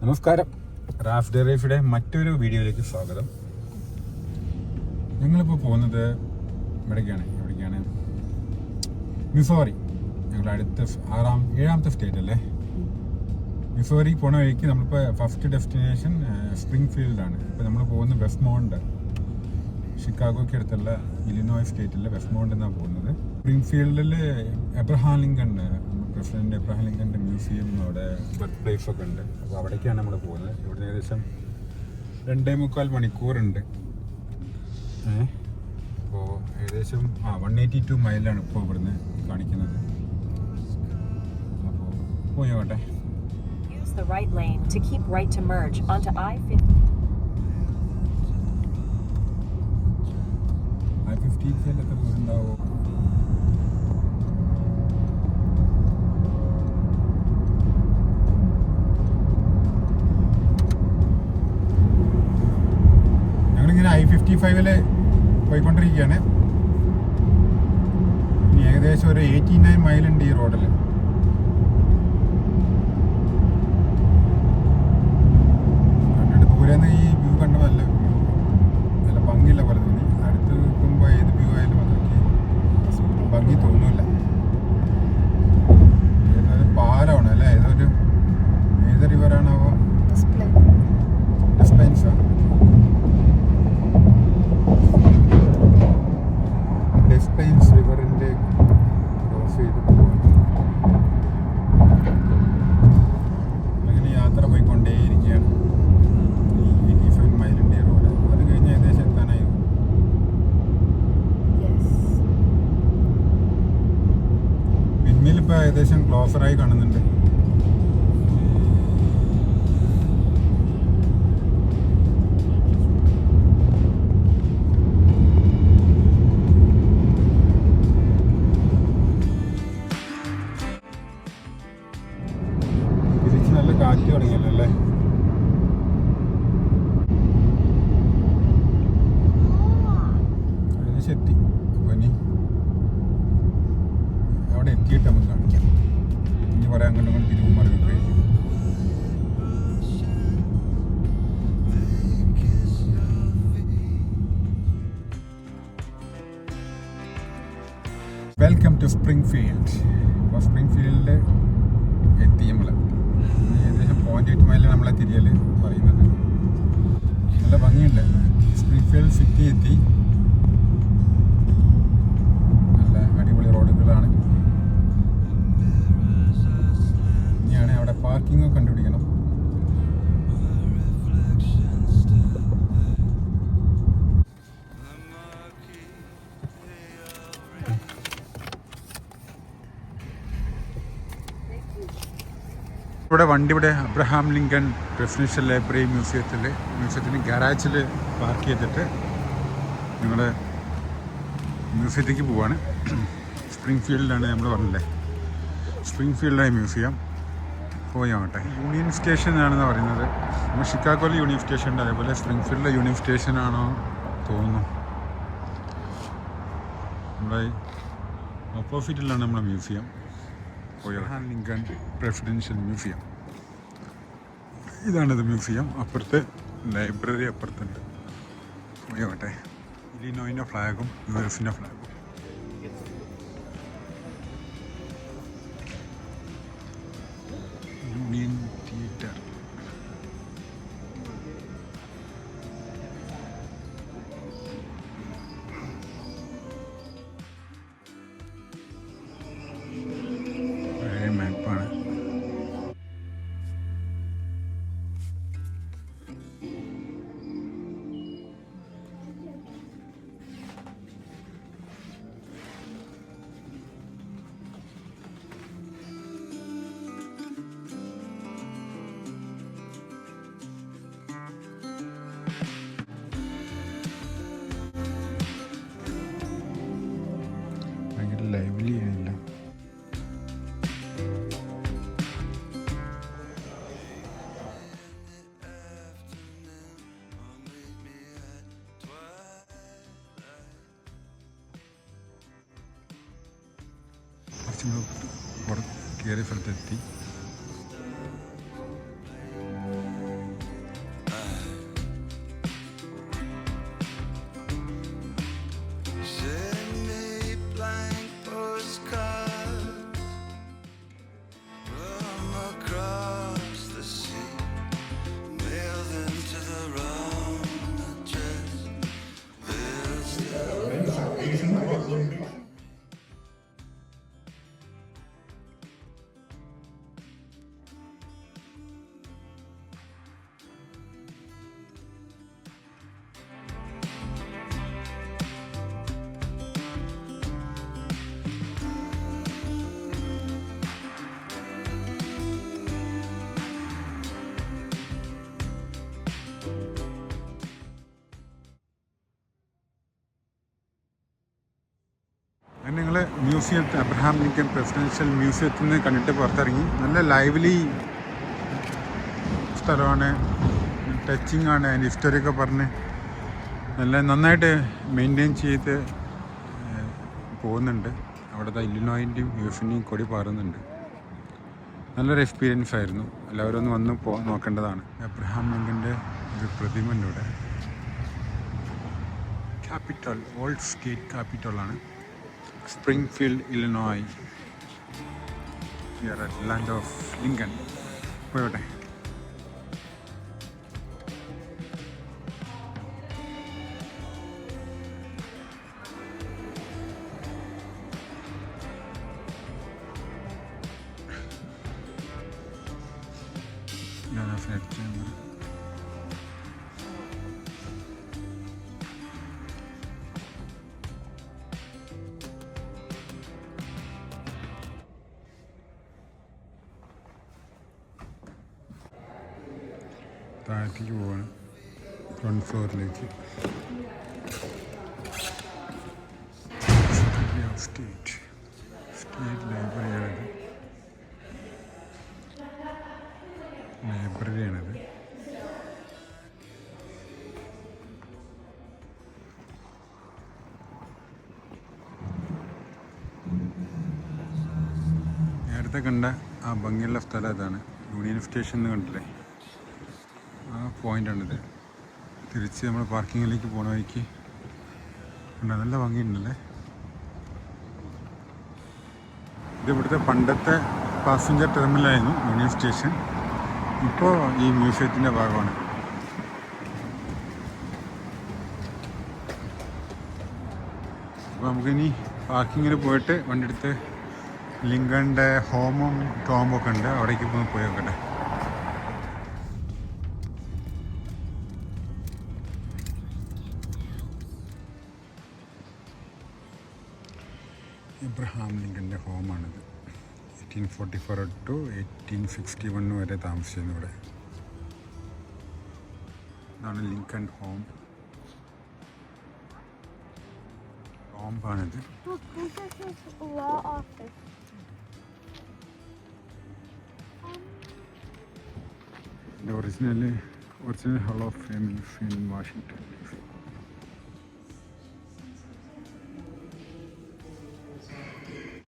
നമസ്കാരം, റാഫ് ഡെറീഫിയുടെ മറ്റൊരു വീഡിയോയിലേക്ക് സ്വാഗതം. ഞങ്ങളിപ്പോൾ പോകുന്നത് എവിടേക്കാണ്? മിസോറി. ഞങ്ങളുടെ അടുത്ത ഏഴാമത്തെ സ്റ്റേറ്റ് അല്ലേ. മിസോറി പോണ വഴിക്ക് നമ്മളിപ്പോൾ ഫസ്റ്റ് ഡെസ്റ്റിനേഷൻ സ്പ്രിംഗ് ഫീൽഡാണ്. ഇപ്പോൾ നമ്മൾ പോകുന്നത് വെസ്റ്റ്മൗണ്ട്, ഷിക്കാഗോയ്ക്ക് അടുത്തുള്ള ഇലിനോയ് സ്റ്റേറ്റിലെ വെസ്റ്റ്മൗണ്ട് എന്നാണ് പോകുന്നത്. സ്പ്രിംഗ് ഫീൽഡിൽ എബ്രഹാം ലിങ്കൺ, പ്രസിഡന്റ് എബ്രഹാം ലിങ്കൻ്റെ മ്യൂസിയം, അവിടെ ബർത്ത് പ്ലേസ് ഒക്കെ ഉണ്ട്. അപ്പോൾ അവിടേക്കാണ് നമ്മൾ പോകുന്നത്. ഇവിടുന്ന് ഏകദേശം 2.25 മണിക്കൂറുണ്ട്. അപ്പോൾ ഏകദേശം 182 മൈലാണ് ഇപ്പോൾ ഇവിടുന്ന് കാണിക്കുന്നത്. അപ്പോൾ പോയോട്ടെ. Use the right lane to keep right to merge onto I-50. I-50 എത്ര ദൂരം ഉണ്ടാവോ? ഞങ്ങളിങ്ങനെ I-55 പോയിക്കൊണ്ടിരിക്കുകയാണ്. ഇനി ഏകദേശം ഒരു 89 മൈലുണ്ട് ഈ റോഡിൽ. കണ്ടിട്ട് ദൂരെ നിന്ന് ഈ വ്യൂ കണ്ടു നല്ല ഭംഗിയുള്ള പോലെ തോന്നി. അടുത്ത് നിൽക്കുമ്പോൾ ഏത് വ്യൂ ആയാലും അതൊക്കെ ഭംഗി തോന്നില്ല. ഏതൊരു പാലമാണ് അല്ലേ, ഏത് റിവറാണാവോ? ഡിസ്പ്ലൈൻസാ. ഡിസ്പ്ലൈൻസ് റിവറിൻ്റെ ക്രോസ് ചെയ്ത് പോവാണ്. അങ്ങനെ യാത്ര പോയിക്കൊണ്ടേയിരിക്കുകയാണ്. ഈ 87 മൈലിൻ്റെ റോഡ് അത് കഴിഞ്ഞ് ഏകദേശം എത്താനായി. പിന്നിലിപ്പോൾ ഏകദേശം ക്ലോസറായി കാണുന്നുണ്ട്. നല്ല കാറ്റ് തുടങ്ങിയല്ലോ അല്ലേ. ഏകദേശം എത്തി. അപ്പോൾ ഇനി അവിടെ എത്തിയിട്ട് നമുക്ക് കാണിക്കാം. ഇനി പറയാൻ അങ്ങോട്ടും തിരിവും മറിയും കഴിഞ്ഞു. Welcome to Springfield. അപ്പോൾ സ്പ്രിംഗ് ഫീൽഡ് എത്തി നമ്മൾ. ഏകദേശം 0.8 മൈലാണ് നമ്മളെ തിരിയൽ പറയുന്നത്. നല്ല ഭംഗിയുണ്ട്. സ്പ്രിംഗ് ഫീൽഡ് സിറ്റി എത്തി. നല്ല അടിപൊളി റോഡുകളാണ്. ഇനിയാണ് അവിടെ പാർക്കിംഗ് കണ്ടുപിടിക്കണം. ഇവിടെ അബ്രഹാം ലിങ്കൺ പ്രസിഡൻഷ്യൽ ലൈബ്രറി മ്യൂസിയത്തിന് ഗാരാജിൽ പാർക്ക് ചെയ്തിട്ട് ഞങ്ങൾ മ്യൂസിയത്തേക്ക് പോവാണ്. സ്പ്രിംഗ് ഫീൽഡിലാണ് നമ്മൾ പറഞ്ഞില്ലേ, സ്പ്രിംഗ് ഫീൽഡായ മ്യൂസിയം. പോയാവട്ടെ. യൂണിയൻ സ്റ്റേഷൻ ആണെന്ന് പറയുന്നത്. നമ്മൾ ഷിക്കാഗോയിൽ യൂണിയൻ സ്റ്റേഷൻ ഉണ്ട്, അതേപോലെ സ്പ്രിംഗ് ഫീൽഡിലെ യൂണിയൻ സ്റ്റേഷനാണോ തോന്നുന്നു. നമ്മുടെ ഓപ്പോസിറ്റിലാണ് നമ്മുടെ museum. Abraham Lincoln presidential museum. ഇതാണിത് മ്യൂസിയം. അപ്പുറത്ത് ലൈബ്രറി അപ്പുറത്തുണ്ട്. പോയോട്ടെ. ഇലിനോയിൻ്റെ ഫ്ലാഗും US-ൻ്റെ ഫ്ലാഗും. Union theatre. മാപ്പാണ്. ഭയങ്കര ലൈവ്ലി ആയില്ല. കയറിയ സ്ഥലത്തെത്തി. മ്യൂസിയത്തിൽ അബ്രഹാം ലിങ്കൻ പ്രസിഡൻഷ്യൽ മ്യൂസിയത്തിൽ നിന്ന് കണ്ടിട്ട് പുറത്തിറങ്ങി. നല്ല ലൈവ്ലി സ്ഥലമാണ്, ടച്ചിങ് ആണ്. അതിൻ്റെ ഹിസ്റ്ററിയൊക്കെ പറഞ്ഞ് നല്ല നന്നായിട്ട് മെയിൻറ്റെയിൻ ചെയ്ത് പോകുന്നുണ്ട്. അവിടുത്തെ ഇല്ലിനോയിൻ്റെയും യുഎഫിൻ്റെയും കൊടി പാറുന്നുണ്ട്. നല്ലൊരു എക്സ്പീരിയൻസ് ആയിരുന്നു. എല്ലാവരും ഒന്ന് വന്ന് നോക്കേണ്ടതാണ്. അബ്രഹാം ലിങ്കൻ്റെ ഒരു പ്രതിമ ഉണ്ട് ഇവിടെ. ക്യാപിറ്റൽ, ഓൾഡ് സ്റ്റേറ്റ് ക്യാപിറ്റലാണ് Springfield, Illinois. We are at land of Lincoln. പോയോട്ടെ. താഴത്തേക്ക് പോവാണ്, ഫ്രണ്ട് ഫ്ലോറിലേക്ക്. സ്റ്റേറ്റ് ലൈബ്രറിയാണിത്. നേരത്തെ കണ്ട ആ ഭംഗിയുള്ള സ്ഥലം ഇതാണ്. യൂണിയൻ സ്റ്റേഷൻ എന്ന് കണ്ടില്ലേ, ആ പോയിൻ്റാണിത്. തിരിച്ച് നമ്മൾ പാർക്കിങ്ങിലേക്ക് പോകണ വഴിക്ക് ഉണ്ട്. നല്ല ഭംഗിയുണ്ടല്ലേ. ഇത് ഇവിടുത്തെ പണ്ടത്തെ പാസഞ്ചർ ടെർമിനലായിരുന്നു യൂണിയൻ സ്റ്റേഷൻ. ഇപ്പോൾ ഈ മ്യൂസിയത്തിൻ്റെ ഭാഗമാണ്. അപ്പോൾ നമുക്കിനി പാർക്കിങ്ങിൽ പോയിട്ട് വണ്ടി എടുത്ത് ലിങ്കൻ്റെ ഹോമും ടോമ്പൊക്കെ ഉണ്ട്, അവിടേക്ക് പോയി നോക്കട്ടെ. എബ്രഹാം ലിങ്കൻ്റെ ഹോമാണിത്. 1844 ടു 1861 വരെ താമസിച്ചിരുന്നു ഇവിടെ. ഇതാണ് ലിങ്കൺ ഹോം. ടോംബാണിത്. Original hall of fame in Washington.